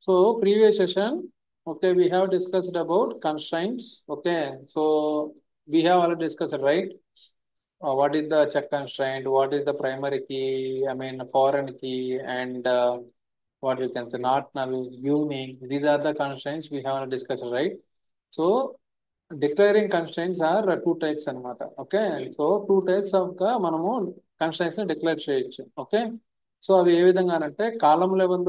So previous session, okay, we have discussed about constraints. Okay, so we have already discussed, right? What is the check constraint? What is the primary key? I mean, foreign key, and what you can say, not null, unique. These are the constraints we have already discussed, right? So declaring constraints are two types అన్నమాట. Okay, so two types of గా మనము constraints ని declare చేయొచ్చు. Okay, so అవి ఏ విధంగా అంటే కాలం level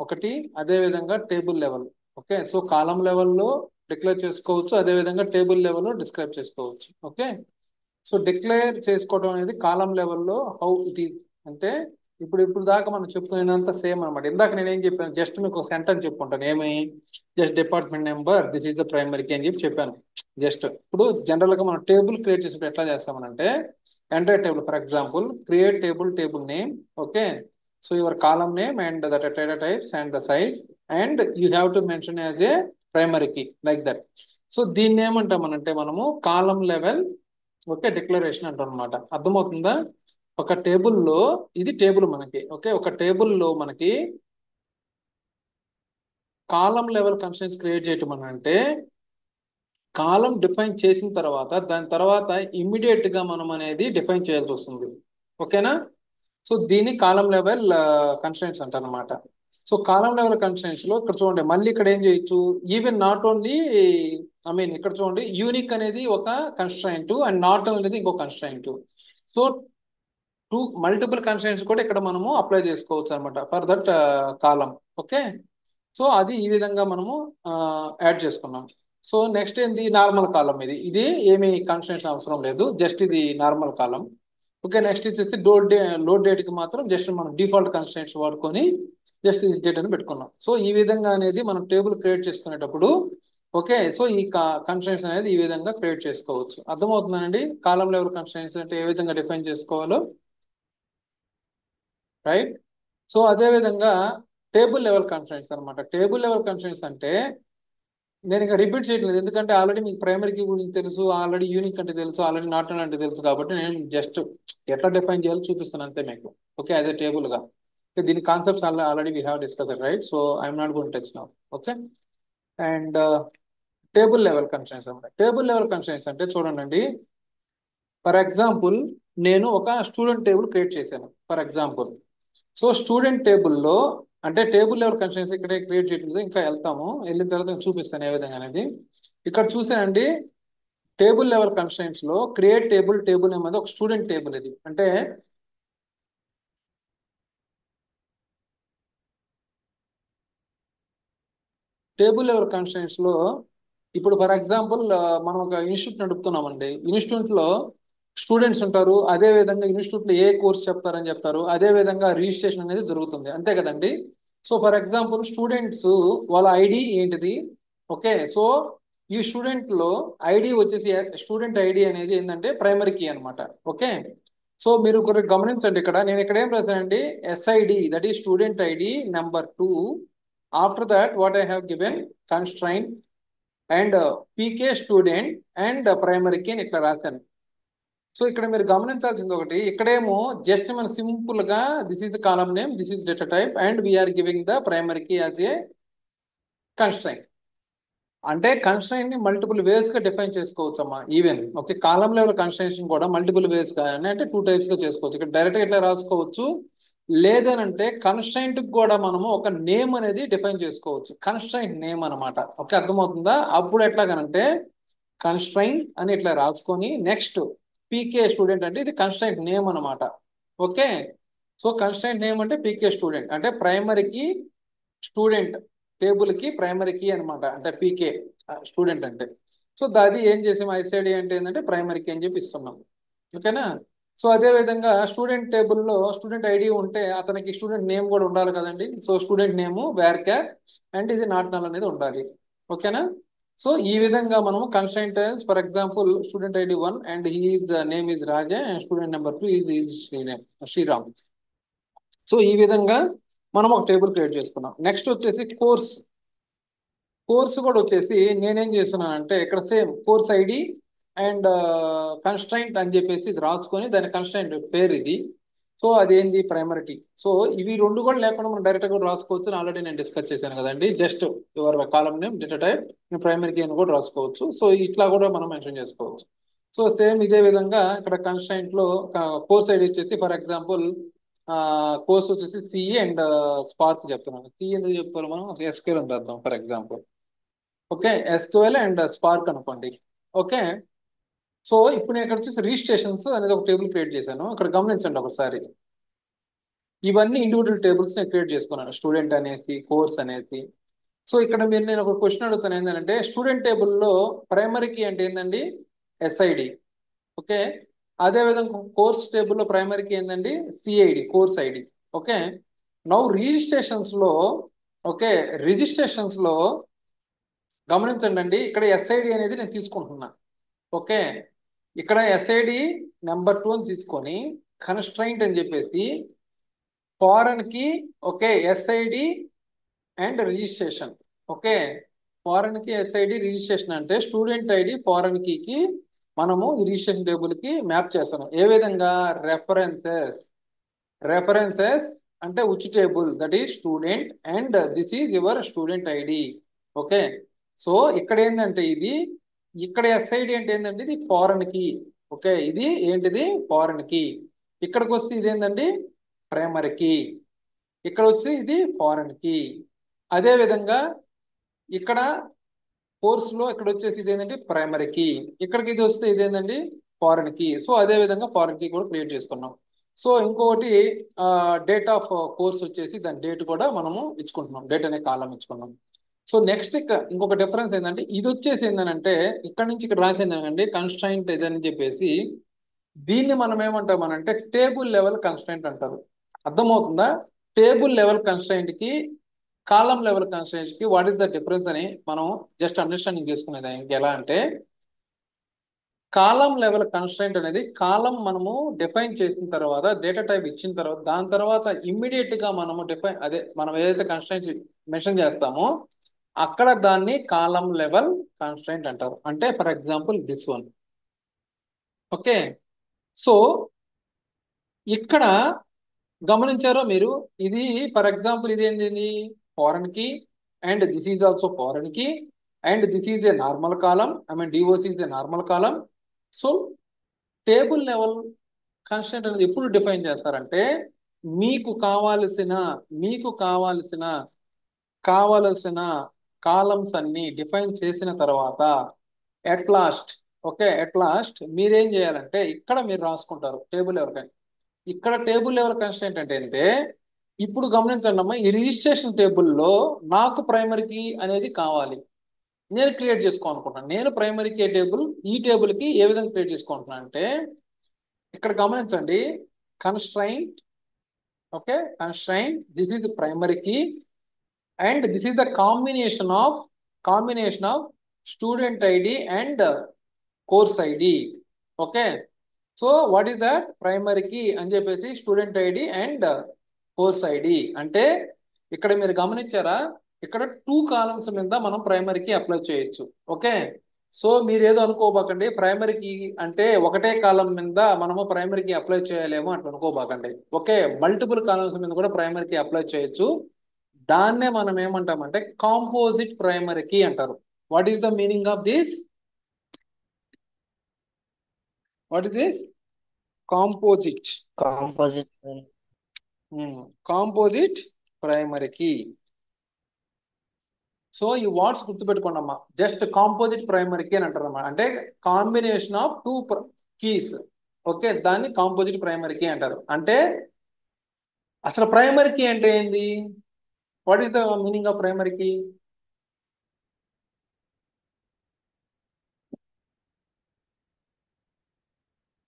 ఒకటి, అదే విధంగా టేబుల్ లెవెల్. ఓకే, సో కాలం లెవెల్లో డిక్లేర్ చేసుకోవచ్చు, అదే విధంగా టేబుల్ లెవెల్లో డిస్క్రైబ్ చేసుకోవచ్చు. ఓకే, సో డిక్లేర్ చేసుకోవడం అనేది కాలం లెవెల్లో హౌ ఇట్ ఈస్ అంటే ఇప్పుడు దాకా మనం చెప్పుకునేదంతా సేమ్ అనమాట. ఇందాక నేనేం చెప్పాను, జస్ట్ మీకు ఒక సెంటెన్స్ చెప్పుకుంటాను. ఏమి, just department number, this is the primary key అని చెప్పాను. జస్ట్ ఇప్పుడు జనరల్ గా మనం టేబుల్ క్రియేట్ చేసినప్పుడు ఎట్లా చేస్తామనంటే enter table, for example create table name. Okay, so your column name and the data types and the size and you have to mention as a primary key like that. So దీన్ని ఏమంటామనంటే మనము కాలం level, okay, declaration అంటాం అనమాట. అర్థమవుతుందా? ఒక టేబుల్లో, ఇది table మనకి. ఓకే, ఒక టేబుల్లో మనకి కాలం లెవెల్ కన్స్ట్రెంట్స్ క్రియేట్ చేయటం అని అంటే కాలం డిఫైన్ చేసిన తర్వాత దాని తర్వాత ఇమ్మీడియట్ గా మనం అనేది డిఫైన్ చేయాల్సి వస్తుంది. ఓకేనా? సో దీన్ని కాలం లెవెల్ కన్స్ట్రెంట్స్ అంటారు అనమాట. సో కాలం లెవెల్ కన్స్ట్రెంట్స్ లో ఇక్కడ చూడండి, మళ్ళీ ఇక్కడ ఏం చేయొచ్చు, even not only, I mean ఇక్కడ చూడండి, యూనిక్ అనేది ఒక కన్స్ట్రైంట్ అండ్ నాట్ అనేది ఇంకో constraint. So two multiple constraints కూడా ఇక్కడ మనము అప్లై చేసుకోవచ్చు అనమాట for that column. Okay, so అది ఈ విధంగా మనము యాడ్ చేసుకున్నాం. సో నెక్స్ట్ ఏంది, నార్మల్ కాలం. ఇది ఏమి కన్స్ట్రైంట్స్ అవసరం లేదు, జస్ట్ ఇది నార్మల్ కాలం. ఓకే, నెక్స్ట్ వచ్చేసి లోడ్ డేట్ కి మాత్రం జస్ట్ మనం డిఫాల్ట్ కన్స్ట్రైంట్స్ వాడుకొని జస్ట్ ఇస్ డేట్ అని పెట్టుకున్నాం. సో ఈ విధంగా అనేది మనం టేబుల్ క్రియేట్ చేసుకునేటప్పుడు, ఓకే, సో ఈ కన్స్ట్రైంట్స్ అనేది ఈ విధంగా క్రియేట్ చేసుకోవచ్చు. అర్థమవుతుందండి కాలం లెవెల్ కన్స్ట్రైంట్స్ అంటే ఏ విధంగా డిఫైన్ చేసుకోవాలో, రైట్? సో అదే విధంగా టేబుల్ లెవెల్ కన్స్ట్రైంట్స్ అనమాట. టేబుల్ లెవెల్ కన్స్ట్రైంట్స్ అంటే నేను ఇంకా రిపీట్ చేయట్లేదు, ఎందుకంటే ఆల్రెడీ మీకు ప్రైమరీ కీ గురించి తెలుసు, ఆల్రెడీ యూనిక్ అంటే తెలుసు, ఆల్రెడీ నాట్ అంటే తెలుసు. కాబట్టి నేను జస్ట్ ఎట్లా డిఫైన్ చేయాలో చూపిస్తాను అంతే మీకు. ఓకే, అదే టేబుల్ గా. దీని concepts already we have discussed, right? So I'm not going touch now. Okay, and table level constraints అనమాట. టేబుల్ లెవెల్ కన్స్ట్రైంట్స్ అంటే చూడండి, ఫర్ ఎగ్జాంపుల్ నేను ఒక స్టూడెంట్ టేబుల్ క్రియేట్ చేశాను ఫర్ ఎగ్జాంపుల్. సో స్టూడెంట్ టేబుల్లో అంటే టేబుల్ లెవెల్ కన్స్ట్రైంట్స్ ఇక్కడే create చేయట్లేదు, ఇంకా వెళ్తాము, వెళ్ళిన తర్వాత నేను చూపిస్తాను ఏ విధంగా అనేది. ఇక్కడ చూసానండి, టేబుల్ లెవెల్ కన్స్ట్రైంట్స్ లో క్రియేట్ టేబుల్ అనేది ఒక స్టూడెంట్ టేబుల్. ఇది అంటే టేబుల్ లెవెల్ కన్స్ట్రైంట్స్ లో ఇప్పుడు ఫర్ ఎగ్జాంపుల్ మనం ఒక ఇన్స్టిట్యూట్ నడుపుతున్నామండి. ఇన్స్టిట్యూట్ లో స్టూడెంట్స్ ఉంటారు, అదే విధంగా ఇన్స్టిట్యూట్ లో ఏ కోర్స్ చెప్తారని చెప్తారు, అదే విధంగా రిజిస్ట్రేషన్ అనేది జరుగుతుంది, అంతే కదండి? సో ఫర్ ఎగ్జాంపుల్ స్టూడెంట్స్ వాళ్ళ ఐడి ఏంటిది? ఓకే, సో ఈ స్టూడెంట్ లో ఐడి వచ్చేసి స్టూడెంట్ ఐడి అనేది ఏంటంటే ప్రైమరీ కీ అనమాట. ఓకే, సో మీరు ఒకటి గమనించండి, ఇక్కడ నేను ఇక్కడ ఏం రాశానండి, SID, that is student ID number 2. After that what I have given constraint and PK student and primary key అని ఇట్లా రాశాను. సో ఇక్కడ మీరు గమనించాల్సింది ఒకటి, ఇక్కడేమో జస్ట్ మనం సింపుల్ గా this is the column name, this is data type and we are giving the primary key as a constraint. అంటే కన్స్ట్రైంట్ ని మల్టిపుల్ వేస్ గా డిఫైన్ చేసుకోవచ్చు అమ్మా. Even okay, column level constraint కూడా మల్టిపుల్ వేస్ గా అంటే టూ టైప్స్ గా చేసుకోవచ్చు. ఇక్కడ డైరెక్ట్ గా ఇట్లా రాసుకోవచ్చు, లేదనంటే కన్స్ట్రైంట్ కూడా మనము ఒక నేమ్ అనేది డిఫైన్ చేసుకోవచ్చు, కన్స్ట్రైంట్ నేమ్ అనమాట. ఓకే, అర్థమవుతుందా? అప్పుడు ఎట్లాగనంటే కన్స్ట్రైంట్ అని ఇట్లా రాసుకొని నెక్స్ట్ పీకే స్టూడెంట్ అంటే ఇది కన్స్ట్రైంట్ నేమ్ అనమాట. ఓకే, సో కన్స్ట్రైంట్ నేమ్ అంటే పీకే స్టూడెంట్ అంటే ప్రైమరీకి స్టూడెంట్ టేబుల్ కి ప్రైమరీ కీ అనమాట, అంటే పీకే స్టూడెంట్ అంటే. సో అది ఏం చేసాం, ఐసైడి అంటే ఏంటంటే ప్రైమరీ కీ అని చెప్పి ఇస్తున్నాం. ఓకేనా? సో అదే విధంగా స్టూడెంట్ టేబుల్లో స్టూడెంట్ ఐడి ఉంటే అతనికి స్టూడెంట్ నేమ్ కూడా ఉండాలి కదండి. So student name varchar and ఇది నాట్ నల్ అనేది ఉండాలి. ఓకేనా? సో ఈ విధంగా మనము constraint for example student ID 1 and his name is Raja and student number 2 is Sriram. So ఈ విధంగా మనం ఒక టేబుల్ క్రియేట్ చేసుకున్నాం. నెక్స్ట్ వచ్చేసి కోర్స్ కూడా వచ్చేసి నేనేం చేస్తున్నానంటే ఇక్కడ same course ID and constraint అని చెప్పేసి ఇది రాసుకొని దాని కన్స్ట్రైంట్ పేరు ఇది. సో అదేంది ప్రైమరీ కీ. సో ఇవి రెండు కూడా లేకుండా మనం డైరెక్ట్ కూడా రాసుకోవచ్చు అని ఆల్రెడీ నేను డిస్కస్ చేశాను కదండి. Just your column name data type primary key అని కూడా రాసుకోవచ్చు. సో ఇట్లా కూడా మనం మెన్షన్ చేసుకోవచ్చు. సో సేమ్ ఇదే విధంగా ఇక్కడ కన్స్ట్రైంట్ లో కోర్స్ ఐడి వచ్చేసి ఫర్ ఎగ్జాంపుల్ కోర్స్ వచ్చేసి సిఈ అండ్ స్పార్క్ చెప్తున్నాను. సిఈ ఎందుకు చెప్తారు మనం ఎస్క్యూఎల్ అని రాద్దాం for example. Okay, SQL and spark అనుకోండి. ఓకే, సో ఇప్పుడు నేను ఇక్కడ వచ్చేసి రిజిస్ట్రేషన్స్ అనేది ఒక టేబుల్ క్రియేట్ చేశాను. ఇక్కడ గమనించండి ఒకసారి. ఇవన్నీ ఇండివిజువల్ టేబుల్స్ నేను క్రియేట్ చేసుకున్నాను, స్టూడెంట్ అనేసి కోర్స్ అనేసి. సో ఇక్కడ మీరు నేను ఒక క్వశ్చన్ అడుగుతాను ఏంటంటే స్టూడెంట్ టేబుల్లో ప్రైమరీ కీ అంటే ఏంటండి ఎస్ఐడి. ఓకే, అదేవిధంగా కోర్స్ టేబుల్లో ప్రైమరీ కీ ఏంటండి CID, course ID. Okay, now registrations లో ఓకే రిజిస్ట్రేషన్స్ లో గమనించండి అండి, ఇక్కడ ఎస్ఐడి అనేది నేను తీసుకుంటున్నా. ఓకే, ఇక్కడ ఎస్ఐడి నెంబర్ 2 అని తీసుకొని కన్స్ట్రైంట్ అని చెప్పేసి ఫారెన్ కి okay SID and registration. Okay, foreign కి ఎస్ఐడి రిజిస్ట్రేషన్ అంటే స్టూడెంట్ ఐడి ఫారెన్ కీకి మనము ఈ రిజిస్ట్రేషన్ టేబుల్ కి మ్యాప్ చేస్తాము. ఏ విధంగా రెఫరెన్సెస్, రెఫరెన్సెస్ అంటే which table that is student and this is your student ID. Okay, so ఇక్కడ ఏంటంటే ఇది ఇక్కడ ఎస్ఐడి అంటే ఏంటంటే ఇది ఫారెన్ కి. ఓకే, ఇది ఏంటిది ఫారెన్ కి. ఇక్కడికి వస్తే ఇది ఏంటండి ప్రైమరీ కి. ఇక్కడ వచ్చి ఇది ఫారెన్ కి. అదే విధంగా ఇక్కడ కోర్స్ లో ఇక్కడ వచ్చేసి ఇది ఏంటంటే ప్రైమరీ కి. ఇక్కడికి ఇది వస్తే ఇది ఏంటండి ఫారెన్ కి. సో అదే విధంగా ఫారెన్ కి కూడా క్రియేట్ చేసుకున్నాం. సో ఇంకొకటి డేట్ ఆఫ్ కోర్స్ వచ్చేసి దాని డేట్ కూడా మనము ఇచ్చుకుంటున్నాం, డేట్ అనే కాలం ఇచ్చుకున్నాం. సో నెక్స్ట్ ఇంకొక డిఫరెన్స్ ఏంటంటే ఇది వచ్చేసి ఏంటంటే ఇక్కడ నుంచి ఇక్కడ రాసింది ఏంటంటే కన్స్ట్రైంట్ ఇదని చెప్పేసి దీన్ని మనం ఏమంటామనంటే టేబుల్ లెవెల్ కన్స్ట్రైంట్ అంటారు. అర్థమవుతుందా? టేబుల్ లెవెల్ కన్స్ట్రైంట్ కి కాలం లెవెల్ కన్స్ట్రైంట్ కి వాట్ ఈస్ ద డిఫరెన్స్ అని మనం జస్ట్ అండర్స్టాండింగ్ చేసుకునేది ఎలా అంటే కాలం లెవెల్ కన్స్ట్రైంట్ అనేది కాలం మనము డిఫైన్ చేసిన తర్వాత డేటా టైప్ ఇచ్చిన తర్వాత దాని తర్వాత ఇమ్మీడియట్ గా మనము అదే మనం ఏదైతే కన్స్ట్రైంట్ మెన్షన్ చేస్తామో అక్కడ దాన్ని కాలం లెవెల్ కన్స్ట్రైంట్ అంటారు. అంటే for example this one. Okay, so ఇక్కడ గమనించారో మీరు, ఇది ఫర్ ఎగ్జాంపుల్ ఇది ఏంటి foreign key and this is also foreign key and this is a normal column, I mean DOC is a normal column. So table level constraint అనేది ఎప్పుడు define చేస్తారంటే మీకు కావాల్సిన మీకు కావాల్సిన కావలసిన కాలమ్స్ అన్ని డిఫైన్ చేసిన తర్వాత at last okay at last మీరేం చేయాలంటే ఇక్కడ మీరు రాసుకుంటారు టేబుల్ లెవెల్. ఇక్కడ టేబుల్ లెవెల్ కన్స్ట్రైంట్ అంటే ఏంటంటే ఇప్పుడు గమనించండి అమ్మా, ఈ రిజిస్ట్రేషన్ టేబుల్లో నాకు ప్రైమరీ కీ అనేది కావాలి, నేను క్రియేట్ చేసుకోవాలనుకుంటున్నాను. నేను ప్రైమరీ కీ టేబుల్ ఈ టేబుల్ కి ఏ విధంగా క్రియేట్ చేసుకుంటున్నాను అంటే ఇక్కడ గమనించండి constraint. Okay, constraint this is primary key and this is the combination of student id and course id. Okay, so what is that primary key అని చెప్పేసి student ID and course ID అంటే ఇక్కడ మీరు గమనించారా, ఇక్కడ 2 కాలమ్స్ మీద మనం primary key apply చేయొచ్చు. ఓకే, సో మీరు ఏదో అనుకోబాకండి ప్రైమరీ కీ అంటే ఒకటే కాలం మీద మనము ప్రైమరీ కీ అప్లై చేయలేము అట్లా అనుకోబాకండి. ఓకే, మల్టిపుల్ కాలమ్స్ మీద కూడా ప్రైమరీ కీ అప్లై చేయొచ్చు. దాన్నే మనం ఏమంటామంటే కాంపోజిట్ ప్రైమరీ కీ అంటారు. What is the meaning of this? What is this? Composite. Composite composite primary key. So ఈ వర్డ్స్ గుర్తుపెట్టుకోండి అమ్మా, జస్ట్ కాంపోజిట్ ప్రైమరీ కీ అని అంటారు అన్నమాట. అంటే కాంబినేషన్ ఆఫ్ 2 కీస్. ఓకే, దాన్ని కాంపోజిట్ ప్రైమరీ కీ అంటారు. అంటే అసలు ప్రైమరీ కీ అంటే ఏంది? What is the meaning of primary key?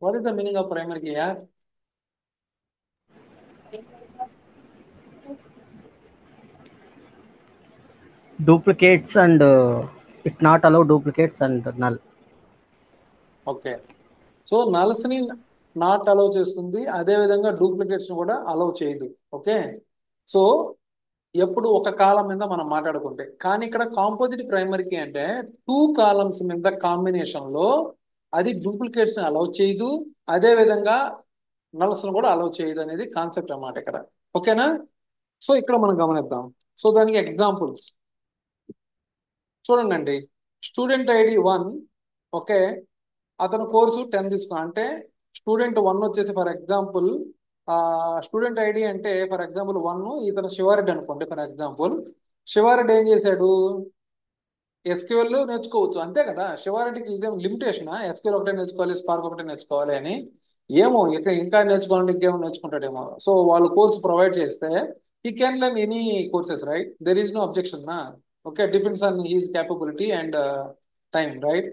What is the meaning of primary key యార్? duplicates and it not allow duplicates and null. Okay, so nulls ని not allow చేస్తుంది, అదే విధంగా డూప్లికేట్స్ ని కూడా అలౌ చేయదు. ఓకే, సో ఎప్పుడు ఒక కాలం మీద మనం మాట్లాడుకుంటే, కానీ ఇక్కడ కాంపోజిట్ ప్రైమరీకి అంటే 2 కాలమ్స్ మీద కాంబినేషన్ లో అది డూప్లికేట్స్ ని అలౌ చేయదు, అదే విధంగా నల్స్ ను కూడా అలౌ చేయదు అనేది కాన్సెప్ట్ అన్నమాట ఇక్కడ. ఓకేనా? సో ఇక్కడ మనం గమనిద్దాం. సో దానికి ఎగ్జాంపుల్స్ చూడండి. స్టూడెంట్ ఐడి 1, ఓకే, అతను కోర్సు 10 తీసుకున్నా అంటే స్టూడెంట్ 1 వచ్చేసి ఫర్ ఎగ్జాంపుల్ స్టూడెంట్ ఐడి అంటే ఫర్ ఎగ్జాంపుల్ 1 ఇతను శివారెడ్డి అనుకోండి. ఫర్ ఎగ్జాంపుల్ శివారెడ్డి ఏం చేశాడు? ఎస్క్యూఎల్ నేర్చుకోవచ్చు అంతే కదా. శివారెడ్డికి ఇదేం లిమిటేషన్? ఎస్క్యూఎల్ ఒకటే నేర్చుకోవాలి, స్పార్క్ ఒకటే నేర్చుకోవాలి అని? ఏమో ఇక ఇంకా నేర్చుకోవాలంటే ఇంకేమో నేర్చుకుంటాడేమో. సో వాళ్ళు కోర్స్ ప్రొవైడ్ చేస్తే ఈ can learn any courses, right? There is no objection నా. Okay, depends on his capability and time, right?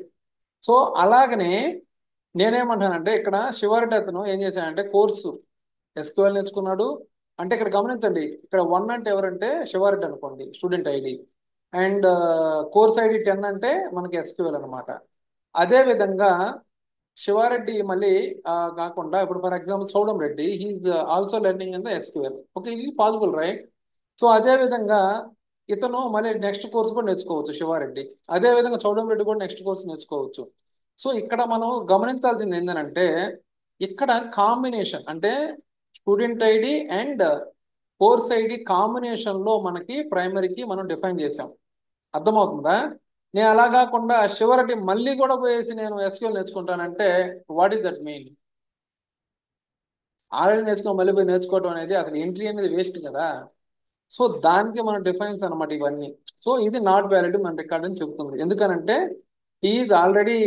So అలాగనే నేనేమంటానంటే ఇక్కడ శివారెడ్డి అతను ఏం చేశాడంటే కోర్సు ఎస్క్యూఎల్ నేర్చుకున్నాడు. అంటే ఇక్కడ గమనించండి, ఇక్కడ 1 అంటే ఎవరంటే శివారెడ్డి అనుకోండి student ID, and course ID 10 అంటే మనకి ఎస్క్యూఎల్ అనమాట. అదే విధంగా శివారెడ్డి మళ్ళీ కాకుండా ఇప్పుడు for example Chowdam Reddy he is also learning in the SQL. Okay, ఇది పాసిబుల్, రైట్? సో అదే విధంగా ఇతను మళ్ళీ నెక్స్ట్ కోర్స్ కూడా నేర్చుకోవచ్చు శివారెడ్డి. అదే విధంగా చౌడం రెడ్డి కూడా నెక్స్ట్ కోర్స్ నేర్చుకోవచ్చు. సో ఇక్కడ మనం గమనించాల్సింది ఏంటంటే ఇక్కడ కాంబినేషన్ అంటే student ID and course ID combination లో మనకి ప్రైమరీకి మనం డిఫైన్ చేసాం. అర్థమవుతుందా? నేను అలా కాకుండా శివరెడ్డి మళ్ళీ కూడా పోయేసి నేను ఎస్క్యూఎల్ నేర్చుకుంటానంటే what is that mean? Already నేర్చుకుని మళ్ళీ పోయి నేర్చుకోవడం అనేది అసలు ఎంట్రీ అనేది వేస్ట్ కదా. సో దానికి మన డిఫైన్స్ అనమాట ఇవన్నీ. సో ఇది నాట్ వ్యాలిడ్ మన రికార్డ్ అని చెబుతుంది. ఎందుకనంటే is already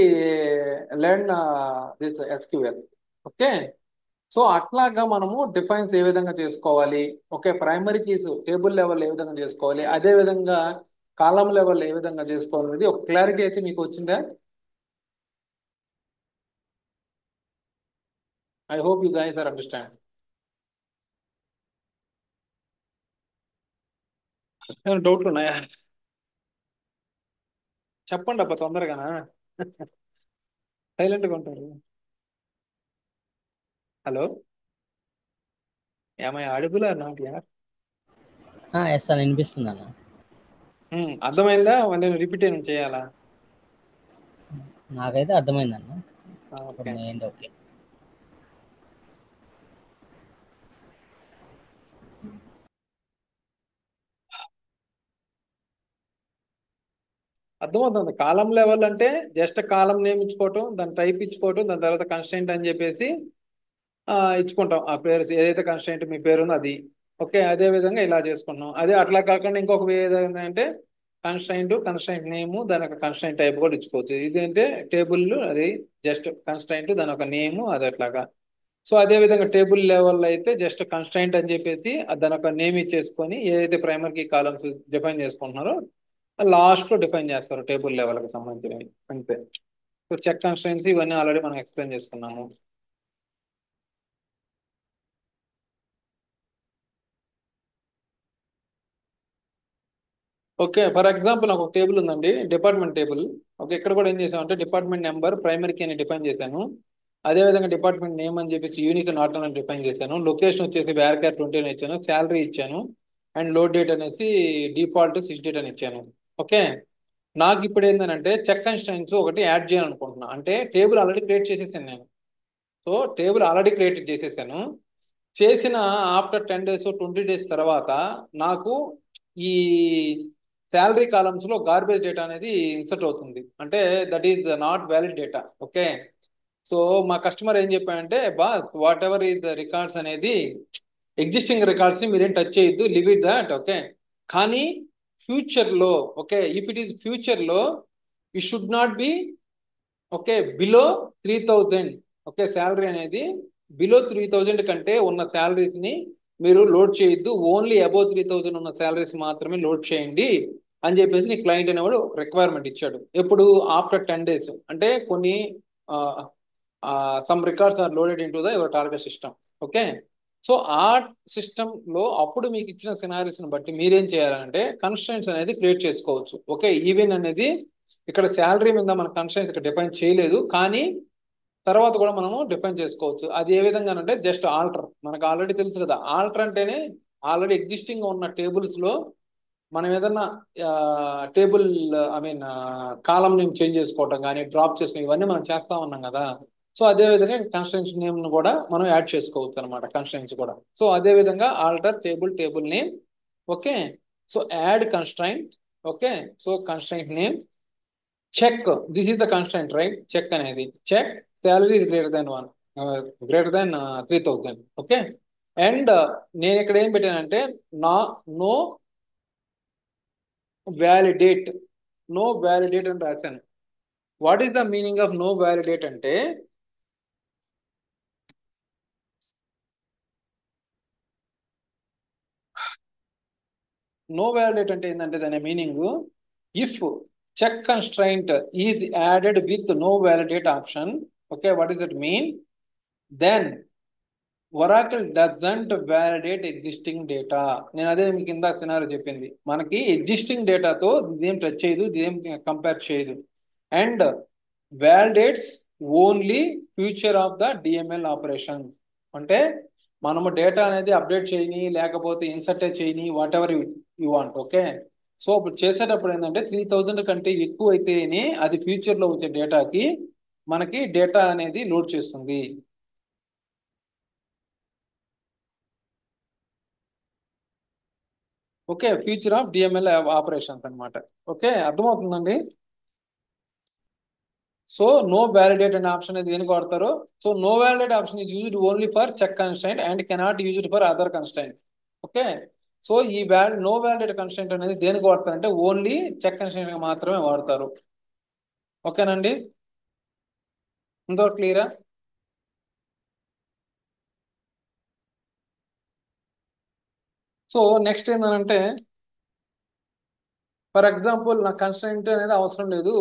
learn this SQL. Okay, so అట్లాగా మనము డిఫైన్స్ ఏ విధంగా చేసుకోవాలి, okay, primary keys table level ఏ విధంగా చేసుకోవాలి, అదే విధంగా కాలం లెవెల్ ఏ విధంగా చేసుకోవాలి అనేది ఒక క్లారిటీ అయితే మీకు వచ్చిందా? I hope you guys are understand. ఏమైనా డౌట్లు ఉన్నాయా? చెప్పండి అబ్బా తొందరగానా. సైలెంట్గా ఉంటారు. హలో, ఏమయ్య అడుగులా నాకు యార్. ఎస్ అని వినిపిస్తుంది అన్న. అర్థమైందా? నేను రిపీట్ ఏం చేయాలా? నాకైతే అర్థమైందన్న. ఓకే, ఏంటి ఓకే. అర్థమవుతుంది. కాలం లెవెల్ అంటే జస్ట్ కాలం నేమ్ ఇచ్చుకోవటం, దాని టైప్ ఇచ్చుకోవటం, దాని తర్వాత కన్స్టెంట్ అని చెప్పేసి ఇచ్చుకుంటాం. ఆ పేరు ఏదైతే కన్స్టెంట్ మీ పేరు ఉందో అది. ఓకే, అదే విధంగా ఇలా చేసుకుంటున్నాం. అదే అట్లా కాకుండా ఇంకొక వే ఏదైనా అంటే కన్స్టెంట్ నేము దాని ఒక కన్స్టెంట్ టైప్ కూడా ఇచ్చుకోవచ్చు. ఇదేంటే టేబుల్ అది జస్ట్ కన్స్టెంట్ దాని ఒక నేము అది అట్లాగా. సో అదే విధంగా టేబుల్ లెవెల్ అయితే జస్ట్ కన్స్టెంట్ అని చెప్పేసి దాని ఒక నేమ్ ఇచ్చేసుకొని ఏదైతే ప్రైమరీ కాలమ్స్ డిఫైన్ చేసుకుంటున్నారో లాస్ట్ లో డిఫైన్ చేస్తారు టేబుల్ లెవెల్ కి సంబంధించినవి అంతే. సో చెక్ కన్స్టెంట్స్ ఇవన్నీ ఆల్రెడీ మనం ఎక్స్ప్లెయిన్ చేసుకున్నాము. ఓకే, ఫర్ ఎగ్జాంపుల్ నాకు ఒక టేబుల్ ఉందండి, డిపార్ట్మెంట్ టేబుల్. ఓకే, ఇక్కడ కూడా ఏం చేసామంటే డిపార్ట్మెంట్ నెంబర్ ప్రైమరీకి అని డిఫైన్ చేశాను. అదేవిధంగా డిపార్ట్మెంట్ నేమ్ అని చెప్పేసి యూనిక్ నాట్ అని డిఫైన్ చేశాను. లొకేషన్ వచ్చేసి వేర్కేర్ 20 అని ఇచ్చాను. శాలరీ ఇచ్చాను. అండ్ లోడ్ డేట్ అనేసి డిఫాల్ట్ 6 డేట్ అని ఇచ్చాను. ఓకే, నాకు ఇప్పుడు ఏంటంటే చెక్ కన్స్టెంట్స్ ఒకటి యాడ్ చేయాలనుకుంటున్నాను. అంటే టేబుల్ ఆల్రెడీ క్రియేట్ చేసేసాను నేను. సో టేబుల్ ఆల్రెడీ క్రియేట్ చేసేసాను. చేసిన ఆఫ్టర్ 10 డేస్ 20 డేస్ తర్వాత నాకు ఈ శాలరీ కాలమ్స్ లో గార్బేజ్ డేటా అనేది ఇన్సర్ట్ అవుతుంది. అంటే that is not valid data. Okay, so మా కస్టమర్ ఏం చెప్పాడంటే boss what ever is records అనేది ఎగ్జిస్టింగ్ రికార్డ్స్ ని మీరేం టచ్ చేయొద్దు, లివ్ ఇట్ దట్. ఓకే, కానీ ఫ్యూచర్ లో, okay, if it is future లో ఈ should not be okay below 3000. Okay, salary అనేది బిలో 3000 కంటే ఉన్న శాలరీస్ ని మీరు లోడ్ చేయొద్దు, ఓన్లీ అబౌవ్ 3000 ఉన్న శాలరీస్ మాత్రమే లోడ్ చేయండి అని చెప్పేసి నీ క్లయింట్ అనేవాడు రిక్వైర్మెంట్ ఇచ్చాడు. ఎప్పుడు? After 10 days. అంటే కొన్ని some records are loaded in to the your target system. Okay, so ఆ సిస్టమ్ లో అప్పుడు మీకు ఇచ్చిన సినారీస్ ని బట్టి మీరేం చేయాలంటే కన్స్ట్రెంట్స్ అనేది క్రియేట్ చేసుకోవచ్చు. ఓకే, ఈవెన్ అనేది ఇక్కడ శాలరీ మీద మన కన్స్ట్రెంట్స్ ఇక్కడ డిఫైన్ చేయలేదు, కానీ తర్వాత కూడా మనము డిఫైన్ చేసుకోవచ్చు. అది ఏ విధంగా అంటే జస్ట్ ఆల్టర్. మనకు ఆల్రెడీ తెలుసు కదా, ఆల్టర్ అంటేనే ఆల్రెడీ ఎగ్జిస్టింగ్ ఉన్న టేబుల్స్ లో మనం ఏదన్నా table I mean column name change చేసుకోవటం కానీ డ్రాప్ చేసుకోవడం ఇవన్నీ మనం చేస్తా ఉన్నాం కదా. సో అదే విధంగా కన్స్ట్రక్ట్ నేమ్ ను కూడా మనం యాడ్ చేసుకోవచ్చు అనమాట, కన్స్ట్రక్ట్స్ కూడా. సో అదే విధంగా alter table name. Okay, so add constraint. Okay, so constraint name check, this is the constraint right, check అనేది check salary is greater than 1, greater than 3000. Okay, and నేను ఇక్కడ ఏం పెట్టానంటే నా నో వ్యాలిడేట్, నో వ్యాలిడేట్ అని రాశాను. What is the meaning of no validate అంటే no validate అంటే ఏంటంటే దాని meaning, if check constraint is added with no validate option. Okay, what is that mean? Then Oracle doesn't validate existing data. నేను అదే మీకు ఇందాక సినారియో చెప్పింది, మనకి ఎగ్జిస్టింగ్ డేటాతో ఇదేం టచ్ చేయదు, ఇదేం కంపేర్ చేయదు. And validates only future of the DML operation. అంటే మనము డేటా అనేది అప్డేట్ చేయని, లేకపోతే ఇన్సర్ట్ చేయని, what ever you want. Okay, so ఇప్పుడు చేసేటప్పుడు ఏంటంటే 3000 కంటే ఎక్కువ అయితేనే అది ఫ్యూచర్ లో వచ్చే డేటాకి మనకి డేటా అనేది లోడ్ చేస్తుంది. Okay, future of DML operations అన్నమాట. ఓకే, అర్థమవుతుందండి? సో నో వ్యాలిడేట్ అనే ఆప్షన్ అనేది దేనికి వాడతారు? So no validate option is used only for check constraint and cannot used for other constraint. Okay, so ఈ నో వ్యాలిడేట్ కన్స్ట్రైంట్ అనేది దేనికి వాడతారంటే only check constraint మాత్రమే వాడతారు. ఓకేనండి, ఇంకో క్లియరా? సో నెక్స్ట్ ఏంటంటే ఫర్ ఎగ్జాంపుల్ నాకు కన్స్ట్రైంట్ అనేది అవసరం లేదు,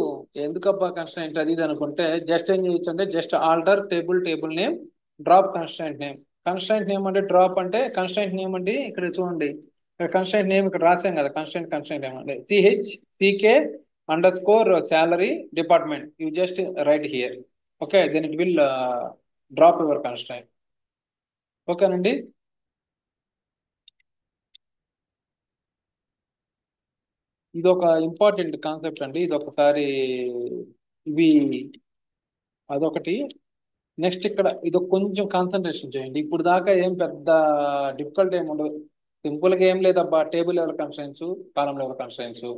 ఎందుకబ్బా కన్స్ట్రైంట్ అది ఇది అనుకుంటే జస్ట్ ఏం చేయొచ్చు అంటే just alter table name drop constraint name. Constraint name అంటే డ్రాప్ అంటే కన్స్ట్రైంట్ నేమ్ అంటే ఇక్కడ చూడండి, ఇక్కడ కన్స్ట్రైంట్ నేమ్ ఇక్కడ రాసాం కదా, కన్స్ట్రైంట్ నేమ్ అంటే CHCK_ salary department. You just write here. Okay, then it will drop your constraint. ఓకేనండి, ఇది ఒక ఇంపార్టెంట్ కాన్సెప్ట్ అండి, ఇది ఒకసారి ఇవి అదొకటి. నెక్స్ట్ ఇక్కడ ఇది కొంచెం కాన్సన్ట్రేషన్ చేయండి. ఇప్పుడు దాకా ఏం పెద్ద డిఫికల్ట్ ఏమి ఉండదు, సింపుల్గా ఏం లేదబ్బా, table level constraints, column level constraints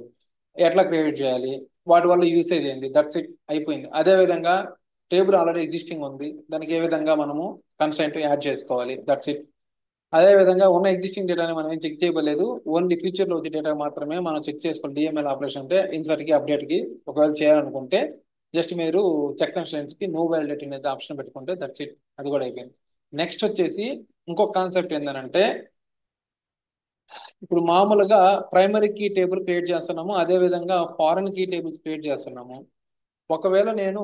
ఎట్లా క్రియేట్ చేయాలి, వాటి వల్ల యూసేజ్ ఏంది, దట్స్ ఇట్, అయిపోయింది. అదే విధంగా టేబుల్ ఆల్రెడీ ఎగ్జిస్టింగ్ ఉంది, దానికి ఏ విధంగా మనము కన్స్ట్రైంట్ యాడ్ చేసుకోవాలి, దట్స్ ఇట్. అదే విధంగా ఉన్న ఎగ్జిస్టింగ్ డేటాని మనం ఏం చెక్ చేయలేదు, ఓన్లీ ఫ్యూచర్లో వచ్చే డేటా మాత్రమే మనం చెక్ చేసుకోవాలి. డిఎంఎల్ ఆపరేషన్ అంటే ఇన్సర్ట్కి అప్డేట్కి ఒకవేళ చేయాలనుకుంటే జస్ట్ మీరు చెక్ కన్స్ట్రైంట్స్కి నో వ్యాలిడేట్ అనేది ఆప్షన్ పెట్టుకుంటే దట్స్ ఇట్, అది కూడా అయిపోయింది. నెక్స్ట్ వచ్చేసి ఇంకొక కాన్సెప్ట్ ఏంటంటే ఇప్పుడు మామూలుగా ప్రైమరీ కీ టేబుల్ క్రియేట్ చేస్తున్నాము, అదే విధంగా ఫారెన్ కీ టేబుల్స్ క్రియేట్ చేస్తున్నాము. ఒకవేళ నేను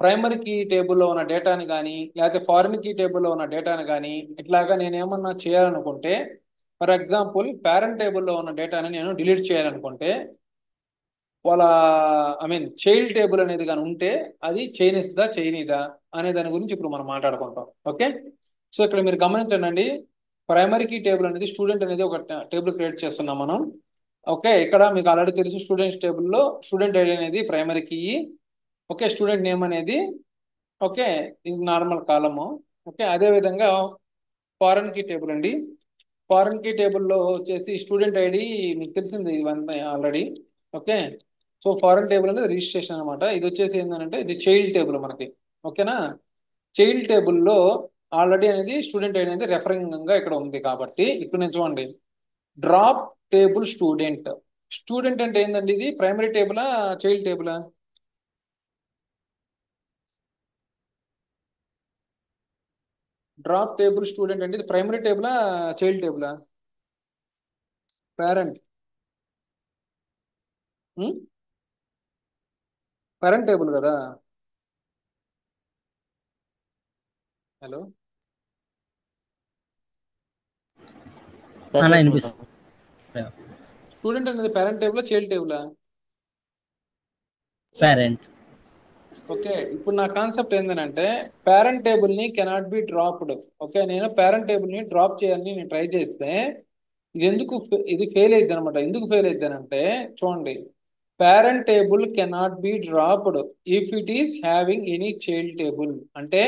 ప్రైమరీ కీ టేబుల్లో ఉన్న డేటాని కానీ లేకపోతే ఫారిన్ కీ టేబుల్లో ఉన్న డేటాని కానీ ఇట్లాగా నేను ఏమన్నా చేయాలనుకుంటే, ఫర్ ఎగ్జాంపుల్ పేరెంట్ టేబుల్లో ఉన్న డేటాని నేను డిలీట్ చేయాలనుకుంటే వాళ్ళ చైల్డ్ టేబుల్ అనేది కానీ ఉంటే అది చేయనిస్తుందా చేయనిదా అనే దాని గురించి ఇప్పుడు మనం మాట్లాడుకుంటాం. ఓకే, సో ఇక్కడ మీరు గమనించండి, ప్రైమరీ కీ టేబుల్ అనేది స్టూడెంట్ అనేది ఒక టేబుల్ క్రియేట్ చేస్తున్నాం మనం. ఓకే, ఇక్కడ మీకు ఆల్రెడీ తెలుసు స్టూడెంట్స్ టేబుల్లో స్టూడెంట్ ఐడి అనేది primary key. Okay, student name అనేది ఓకే ఇది నార్మల్ కాలము. ఓకే, అదే విధంగా ఫారెన్ కీ టేబుల్ అండి, ఫారెన్ కీ టేబుల్లో వచ్చేసి స్టూడెంట్ ఐడి మీకు తెలిసింది ఇవంతా already. Okay, so foreign table అనేది రిజిస్ట్రేషన్ అనమాట. ఇది వచ్చేసి ఏంటంటే ఇది చైల్డ్ టేబుల్ మనకి. ఓకేనా, చైల్డ్ టేబుల్లో ఆల్రెడీ అనేది స్టూడెంట్ ఐడి అనేది రెఫరింగ్ గా ఇక్కడ ఉంది కాబట్టి ఇక్కడ నేను చూడండి డ్రాప్ టేబుల్ స్టూడెంట్. స్టూడెంట్ అంటే ఏంటండి, ఇది ప్రైమరీ టేబులా చైల్డ్ టేబులా? డ్రాప్ టేబుల్ స్టూడెంట్ అంటే ఇది ప్రైమరీ టేబులా చైల్డ్ టేబులా? పేరెంట్, పేరెంట్ టేబుల్ కదా. హలో, అలా పేరెంట్ వినిపిస్తుంది. స్టూడెంట్ అనేది పేరెంట్ టేబులా చైల్డ్ టేబులా? పేరెంట్. ఓకే, ఇప్పుడు నా కాన్సెప్ట్ ఏంటంటే పేరెంట్ టేబుల్ ని కెనాట్ బి డ్రాప్డ్. ఓకే, నేను పేరెంట్ టేబుల్ ని డ్రాప్ చేయాలని నేను ట్రై చేస్తే ఇది ఎందుకు ఇది ఫెయిల్ అయింది అనమాట. ఎందుకు ఫెయిల్ అయింది అంటే చూడండి, parent table cannot be dropped if it is having any child table. అంటే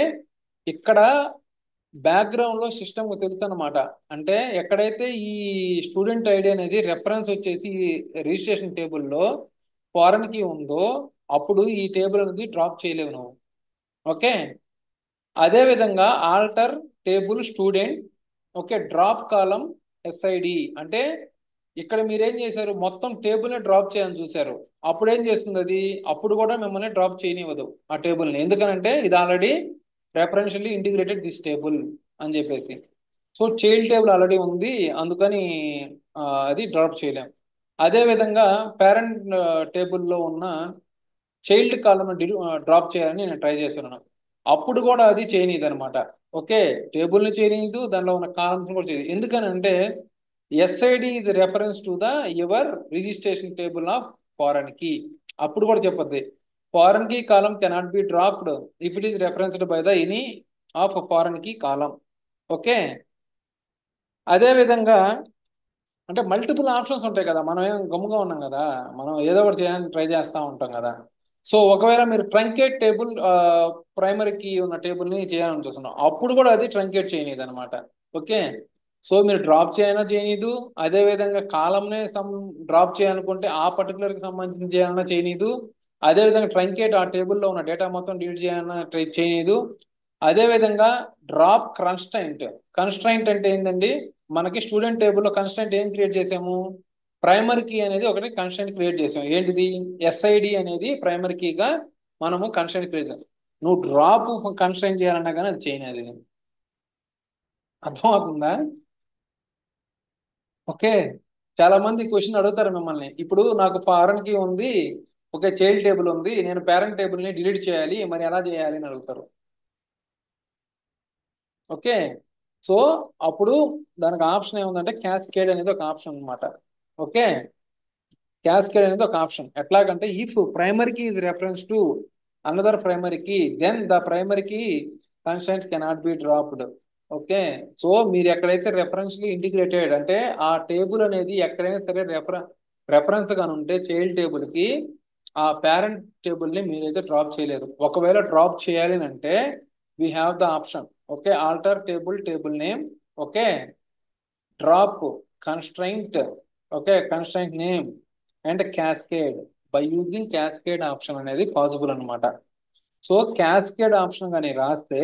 ఇక్కడ బ్యాక్గ్రౌండ్ లో సిస్టమ్ తెలుసు అనమాట. అంటే ఎక్కడైతే ఈ స్టూడెంట్ ఐడి అనేది రెఫరెన్స్ వచ్చేసి రిజిస్ట్రేషన్ టేబుల్లో ఫారెన్ కి ఉందో అప్పుడు ఈ టేబుల్ అనేది డ్రాప్ చేయలేవు నువ్వు. ఓకే. అదే విధంగా alter table student, okay, drop column SID. అంటే ఇక్కడ మీరేం చేశారు, మొత్తం టేబుల్ ని డ్రాప్ చేయాలని చూశారు. అప్పుడు ఏం చేస్తుంది అది, అప్పుడు కూడా మిమ్మల్ని డ్రాప్ చేయనివ్వదు ఆ టేబుల్ ని. ఎందుకనంటే ఇది ఆల్రెడీ రెఫరెన్షియల్లీ ఇంటిగ్రేటెడ్ దిస్ టేబుల్ అని చెప్పేసి. సో చైల్డ్ టేబుల్ ఆల్రెడీ ఉంది, అందుకని అది డ్రాప్ చేయలేం. అదే విధంగా పేరెంట్ టేబుల్లో ఉన్న చైల్డ్ కాలం డ్రాప్ చేయాలని నేను ట్రై చేస్తున్నాను. అప్పుడు కూడా అది చేయనీది అనమాట. ఓకే, టేబుల్ని చేయనీదు, దానిలో ఉన్న కాలమ్స్ కూడా చేయదు. ఎందుకనంటే ఎస్ఐడి ఇది reference to the your registration table of foreign key. అప్పుడు కూడా చెప్పద్ది foreign key column cannot be dropped if it is referenced by the any of foreign key column. Okay. అదే విధంగా అంటే మల్టిపుల్ ఆప్షన్స్ ఉంటాయి కదా, మనం ఏం గమ్ముగా ఉన్నాం కదా, మనం ఏదో ఒకటి చేయడానికి ట్రై చేస్తూ ఉంటాం కదా. సో ఒకవేళ మీరు ట్రంకేట్ టేబుల్ ప్రైమరీకి ఉన్న టేబుల్ని చేయాలని చూస్తున్నాం, అప్పుడు కూడా అది ట్రంకేట్ చేయనీది అనమాట. ఓకే. సో మీరు డ్రాప్ చేయనా చేయనీదు, అదే విధంగా కాలంనే డ్రాప్ చేయాలనుకుంటే ఆ పర్టికులర్కి సంబంధించి చేయాలన్నా చేయనీదు, అదే విధంగా ట్రంకేట్ ఆ టేబుల్లో ఉన్న డేటా మొత్తం డిలీట్ చేయాలన్నా ట్రై చేయనీదు. అదే విధంగా డ్రాప్ కన్స్ట్రైంట్. కన్స్ట్రైంట్ అంటే ఏంటండి, మనకి స్టూడెంట్ టేబుల్లో కన్స్ట్రైంట్ ఏం క్రియేట్ చేసాము, ప్రైమరీ కీ అనేది ఒకటి కన్స్ట్రైంట్ క్రియేట్ చేసాము. ఏంటిది, ఎస్ఐడి అనేది ప్రైమరీ కీగా మనము కన్స్ట్రైంట్ క్రియేట్ చేసాం. నువ్వు డ్రాప్ కన్స్ట్రైంట్ చేయాలన్నా కానీ అది చేయనది. అర్థమవుతుందా? ఓకే. చాలా మంది క్వశ్చన్ అడుగుతారు మిమ్మల్ని, ఇప్పుడు నాకు ఫారెన్ కీ ఉంది, ఓకే, చైల్డ్ టేబుల్ ఉంది, నేను పేరెంట్ టేబుల్ని డిలీట్ చేయాలి, మరి ఎలా చేయాలి అని అడుగుతారు. ఓకే. సో అప్పుడు దానికి ఆప్షన్ ఏముందంటే క్యాస్కేడ్ అనేది ఒక ఆప్షన్ అన్నమాట. ఓకే. క్యాస్కేడ్ అనేది ఒక ఆప్షన్. ఎట్లాగంటే if primary key is reference to another primary key then the primary key constraints cannot be dropped. Okay. So మీరు ఎక్కడైతే రెఫరెన్స్లీ ఇంటిగ్రేటెడ్ అంటే ఆ టేబుల్ అనేది ఎక్కడైనా సరే రెఫరెన్స్ గాని ఉంటే చైల్డ్ టేబుల్ కి ఆ పేరెంట్ టేబుల్ ని మీరైతే డ్రాప్ చేయలేరు. ఒకవేళ డ్రాప్ చేయాలి అంటే we have the option. Okay, alter table name, okay, drop constraint, okay, constraint name and cascade. By using cascade option అనేది పాసిబుల్ అనమాట. సో క్యాస్కేడ్ ఆప్షన్ కానీ రాస్తే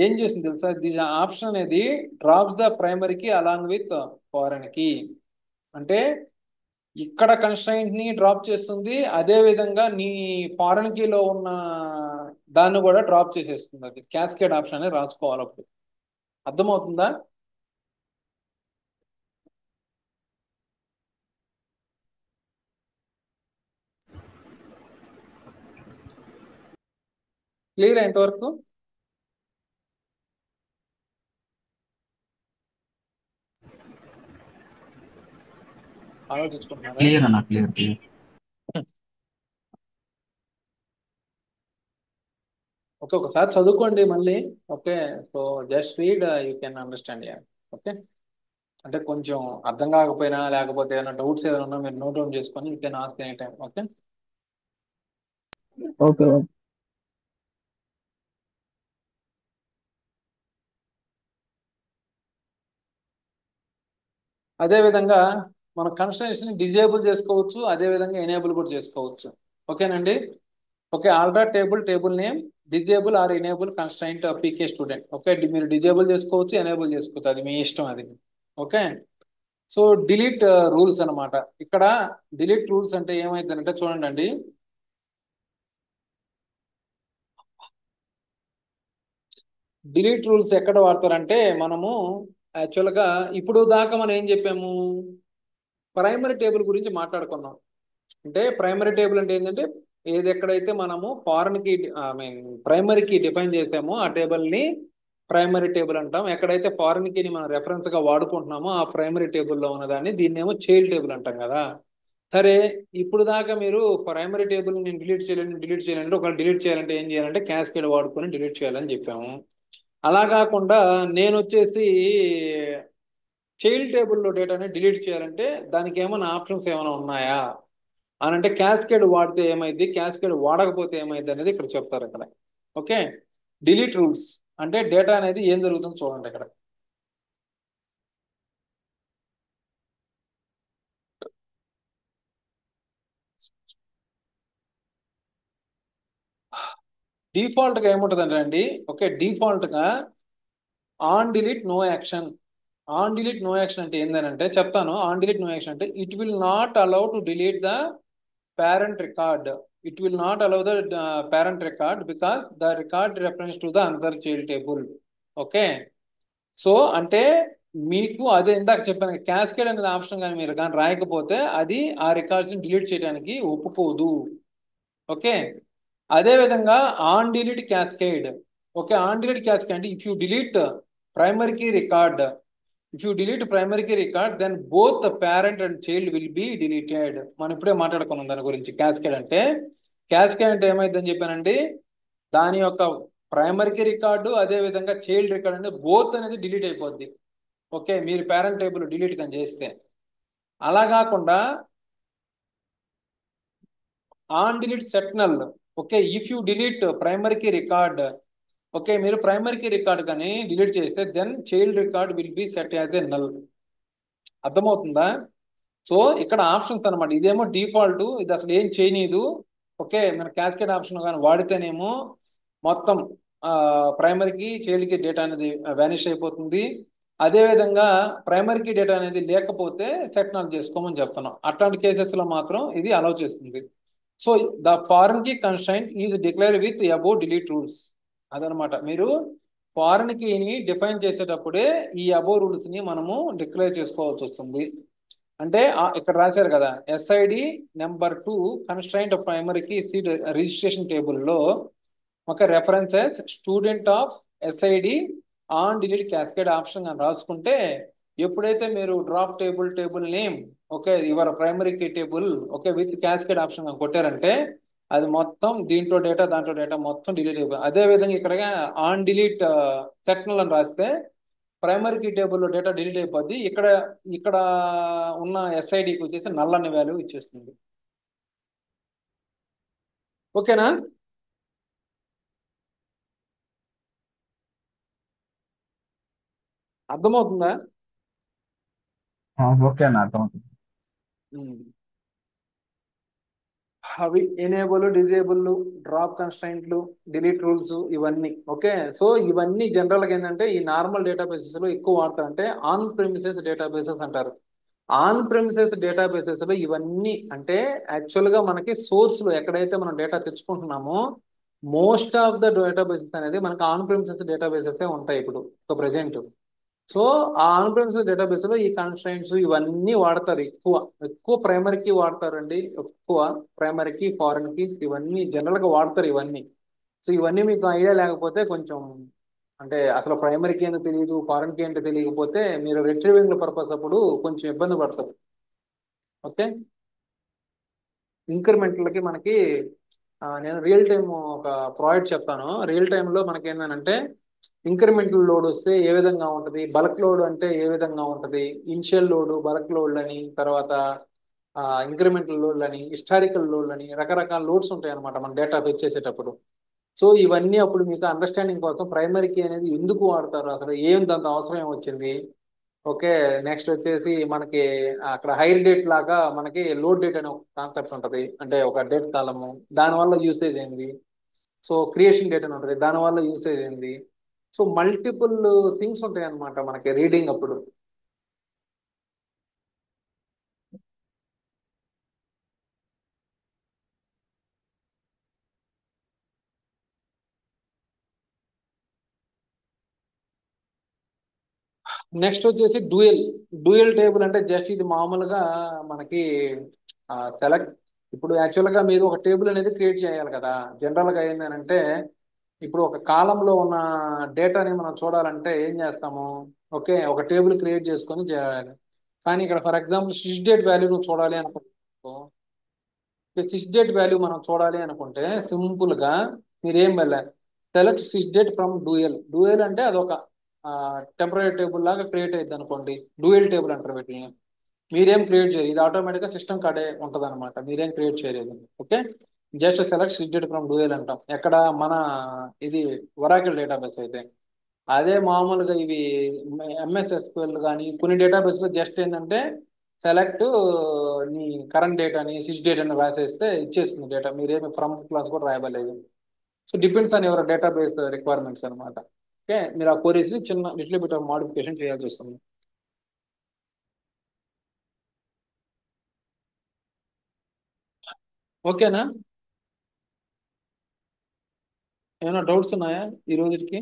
ఏం చేస్తుంది తెలుసా, దీని ఆప్షన్ అనేది డ్రాప్స్ ద ప్రైమరీకి అలాంగ్ విత్ ఫారెన్ కి. అంటే ఇక్కడ కన్స్ట్రైంట్ ని డ్రాప్ చేస్తుంది, అదే విధంగా నీ ఫారెన్ కీలో ఉన్న దాన్ని కూడా డ్రాప్ చేసేస్తుంది. అది క్యాస్కేడ్ ఆప్షన్ అనేది రాసుకోవాలి అప్పుడు. అర్థమవుతుందా? క్లియర్ ఎంతవరకు? ఆలోచించుకుంటున్నారా? క్లియర్ అన్న, క్లియర్ క్లియర్. ఓకే, ఒకసారి చదువుకోండి మళ్ళీ. Okay. So just read, you can understand. Yeah. Okay. అంటే కొంచెం అర్థం కాకపోయినా లేకపోతే ఏమైనా డౌట్స్ ఏమైనా ఉన్నా మీరు నోట్ డౌన్ చేసుకొని you can ask any time. Okay. Okay. అదే విధంగా మన కన్స్ట్రక్షన్ డిజేబుల్ చేసుకోవచ్చు, అదే విధంగా ఎనేబుల్ కూడా చేసుకోవచ్చు. ఓకేనండి. Okay, alter table name disable or enable constraint PK student. Okay, మీరు డిజేబుల్ చేసుకోవచ్చు, ఎనేబుల్ చేసుకోవచ్చు, అది మీ ఇష్టం అది. ఓకే. సో డిలీట్ రూల్స్ అన్నమాట. ఇక్కడ డిలీట్ రూల్స్ అంటే ఏమైందంటే చూడండి అండి, డిలీట్ రూల్స్ ఎక్కడ వాడతారంటే మనము యాక్చువల్గా ఇప్పుడు దాకా మనం ఏం చెప్పాము, ప్రైమరీ టేబుల్ గురించి మాట్లాడుకున్నాం. అంటే ప్రైమరీ టేబుల్ అంటే ఏంటంటే ఏది ఎక్కడైతే మనము ఫారెన్ కి ఐ మీన్ ప్రైమరీకి డిఫైన్ చేసామో ఆ టేబుల్ ని ప్రైమరీ టేబుల్ అంటాం. ఎక్కడైతే ఫారెన్ కి మనం రెఫరెన్స్ గా వాడుకుంటున్నామో ఆ ప్రైమరీ టేబుల్లో ఉన్నదాన్ని దీన్నేమో చైల్డ్ టేబుల్ అంటాం కదా. సరే, ఇప్పుడు దాకా మీరు ప్రైమరీ టేబుల్ నేను డిలీట్ చేయాలంటే ఒకవేళ డిలీట్ చేయాలంటే ఏం చేయాలంటే క్యాస్కేడ్ వాడుకొని డిలీట్ చేయాలని చెప్పాము. అలా కాకుండా నేను వచ్చేసి చైల్డ్ టేబుల్లో డేటాని డిలీట్ చేయాలంటే దానికి ఏమైనా ఆప్షన్స్ ఏమైనా ఉన్నాయా అని అంటే క్యాస్కేడ్ వాడితే ఏమైంది, క్యాస్కేడ్ వాడకపోతే ఏమైంది అనేది ఇక్కడ చెప్తారు ఇక్కడ. ఓకే. డిలీట్ రూల్స్ అంటే డేటా అనేది ఏం జరుగుతుందో చూడండి ఇక్కడ. డిఫాల్ట్ గా ఏముంటదంటే అండి, ఓకే, డిఫాల్ట్ గా on delete no action. On delete no action అంటే ఏంటంటే చెప్తాను. ఆన్ డిలీట్ నో యాక్షన్ అంటే it will not allow to delete the parent record. It will not allow the parent record because the record reference to the another child table. Okay. So అంటే మీకు అదే ఇందాక చెప్పాను, cascade అనేది option కానీ మీరు కానీ రాయకపోతే అది ఆ రికార్డ్స్ ని డిలీట్ చేయడానికి ఒప్పుకోదు. ఓకే. అదే విధంగా on delete cascade. Okay. On delete cascade అంటే if you delete primary key record, if you delete primary key record then both the parent and child will be deleted. మనం ఇప్పుడే మాట్లాడుకున్నాం దాని గురించి. క్యాస్కేడ్ అంటే, క్యాస్కేడ్ అంటే ఏమైందని చెప్పానండి, దాని యొక్క ప్రైమరీ కీ రికార్డు అదే విధంగా చైల్డ్ రికార్డ్ అంటే బోత్ అనేది డిలీట్ అయిపోద్ది. ఓకే. మీరు పేరెంట్ టేబుల్ డిలీట్ కానీ చేస్తే. అలా కాకుండా on delete set null. Okay. If you delete primary key record, okay, మీరు ప్రైమరీ కీ రికార్డ్ కానీ డిలీట్ చేస్తే then child record will be set as a null. అర్థమవుతుందా? సో ఇక్కడ ఆప్షన్స్ అనమాట. ఇదేమో డిఫాల్ట్, ఇది అసలు ఏం చేయనీదు. ఓకే. మన క్యాస్కేడ్ ఆప్షన్ కానీ వాడితేనేమో మొత్తం ప్రైమరీకి చైల్డ్కి డేటా అనేది వానిష్ అయిపోతుంది. అదేవిధంగా ప్రైమరీకి డేటా అనేది లేకపోతే సెట్ చేసుకోమని చెప్తున్నాం. అట్లాంటి కేసెస్ లో మాత్రం ఇది అలౌ చేస్తుంది. So the foreign key constraint is declare with above delete rules. అదనమాట. మీరు ఫారెన్ కీని డిఫైన్ చేసేటప్పుడే ఈ అబౌవ్ రూల్స్ ని మనము డిక్లేర్ చేసుకోవాల్సి వస్తుంది. అంటే ఇక్కడ రాశారు కదా, SID number 2 constraint of primary key seat registration టేబుల్లో ఒక references student of SID on delete cascade option అని రాసుకుంటే, ఎప్పుడైతే మీరు drop table table name, okay, your primary key table, okay, with cascade option అని కొట్టారంటే అది మొత్తం దీంట్లో డేటా దాంట్లో డేటా మొత్తం డిలీట్ అయిపోయింది. అదే విధంగా ఇక్కడ ఆన్ డిలీట్ సెక్షనల్ అని రాస్తే ప్రైమరీ కీ టేబుల్లో డేటా డిలీట్ అయిపోద్ది. ఇక్కడ ఇక్కడ ఉన్న ఎస్ఐడికి వచ్చేసి నల్ అనే వాల్యూ ఇచ్చేస్తుంది. ఓకేనా? అర్థమవుతుందా? ఓకే అన్న అర్థమవుతుంది. ఉమ్. అవి ఎనేబుల్, డిజేబుల్, డ్రాప్ కన్స్ట్రైంట్లు, డిలీట్ రూల్స్ ఇవన్నీ. ఓకే. సో ఇవన్నీ జనరల్గా ఏంటంటే ఈ నార్మల్ డేటాబేసెస్ లో ఎక్కువ వాడతారంటే ఆన్ ప్రిమిసెస్ డేటాబేసెస్ అంటారు. ఆన్ ప్రిమిసెస్ డేటాబేసెస్ లో ఇవన్నీ అంటే యాక్చువల్ గా మనకి సోర్స్ లో ఎక్కడైతే మనం డేటా తెచ్చుకుంటున్నామో మోస్ట్ ఆఫ్ ద డేటాబేసెస్ అనేది మనకి ఆన్ ప్రిమిసెస్ డేటాబేసెస్ ఉంటాయి ఇప్పుడు ప్రెసెంట్. సో ఆ ఆన్ ప్రిమిసెస్ డేటాబేస్ లో ఈ కన్స్ట్రైంట్స్ ఇవన్నీ వాడతారు. ఎక్కువ ఎక్కువ ప్రైమరీకి వాడతారండి. ఎక్కువ ప్రైమరీకి, ఫారెన్ కి ఇవన్నీ జనరల్ గా వాడతారు ఇవన్నీ. సో ఇవన్నీ మీకు ఐడియా లేకపోతే కొంచెం, అంటే అసలు ప్రైమరీకి ఏంటో తెలియదు, ఫారెన్ కి ఏంటో తెలియకపోతే మీరు రిట్రీవింగ్ పర్పస్ అప్పుడు కొంచెం ఇబ్బంది పడతారు. ఓకే. ఇంక్రిమెంట్లకి మనకి నేను రియల్ టైమ్ ఒక ప్రాజెక్ట్ చెప్తాను. రియల్ టైంలో మనకి ఏంటంటే ఇంక్రిమెంటల్ లోడ్ వస్తే ఏ విధంగా ఉంటుంది, బల్క్ లోడ్ అంటే ఏ విధంగా ఉంటుంది, ఇనిషియల్ లోడ్, బల్క్ లోడ్ అని, తర్వాత ఇంక్రిమెంటల్ లోడ్ అని, హిస్టారికల్ లోడ్ అని రకరకాల లోడ్స్ ఉంటాయి అనమాట మన డేటా ఫెచ్ చేసేటప్పుడు. సో ఇవన్నీ అప్పుడు మీకు అండర్స్టాండింగ్ కోసం ప్రైమరీ కీ అనేది ఎందుకు వాడతారు, అసలు ఏం దాంతో అవసరం ఏమొచ్చింది. ఓకే. నెక్స్ట్ వచ్చేసి మనకి అక్కడ హైర్ డేట్ లాగా మనకి లోడ్ డేట్ అనే ఒక కాన్సెప్ట్ ఉంటుంది. అంటే ఒక డేట్ కాలము, దానివల్ల యూసేజ్ ఏంది. సో క్రియేషన్ డేట్ అని ఉంటుంది, దానివల్ల యూసేజ్ ఏంది. సో మల్టిపుల్ థింగ్స్ ఉంటాయి అన్నమాట మనకి రీడింగ్ అప్పుడు. నెక్స్ట్ వచ్చేసి డ్యూయల్. డ్యూయల్ టేబుల్ అంటే జస్ట్ ఇది మామూలుగా మనకి సెలెక్ట్. ఇప్పుడు యాక్చువల్గా మీరు ఒక టేబుల్ అనేది క్రియేట్ చేయాలి కదా. జనరల్గా ఏంటంటే ఇప్పుడు ఒక కాలంలో ఉన్న డేటాని మనం చూడాలంటే ఏం చేస్తాము, ఓకే, ఒక టేబుల్ క్రియేట్ చేసుకొని చేయాలి. కానీ ఇక్కడ for example six date value నువ్వు చూడాలి అనుకుంటున్నావు. సిక్స్ డేట్ వాల్యూ మనం చూడాలి అనుకుంటే సింపుల్ గా మీరేం వెళ్ళాలి, select six date from dual. Dual అంటే అదొక టెంపరీ టేబుల్ లాగా క్రియేట్ అయ్యింది అనుకోండి. డ్యూయల్ టేబుల్ అంటారు వీటిని. మీరేం క్రియేట్ చేయరు, ఇది ఆటోమేటిక్గా సిస్టమ్ కాడే ఉంటుంది అనమాట, మీరేం క్రియేట్ చేయలేదు. Okay. Just select shifted from dual అంటాం ఎక్కడ మన ఇది ఒరాకిల్ డేటాబేస్ అయితే. అదే మామూలుగా ఇవి ఎంఎస్ ఎస్క్యూఎల్ కానీ కొన్ని డేటాబేస్లో జస్ట్ ఏంటంటే సెలెక్ట్ నీ కరెంట్ డేటాని సిస్ డేటాని రాసేస్తే ఇచ్చేస్తుంది డేటా, మీరేమి ఫ్రమ్ క్లాస్ కూడా రాయబలేదు. So depends on your database requirements అనమాట. ఓకే, మీరు ఆ క్వరీస్ని చిన్న లిటిల్ బిట్ ఆఫ్ మోడిఫికేషన్ చేయాల్సి వస్తుంది. ఓకేనా? ఏమైనా డౌట్స్ ఉన్నాయా ఈ రోజుకి?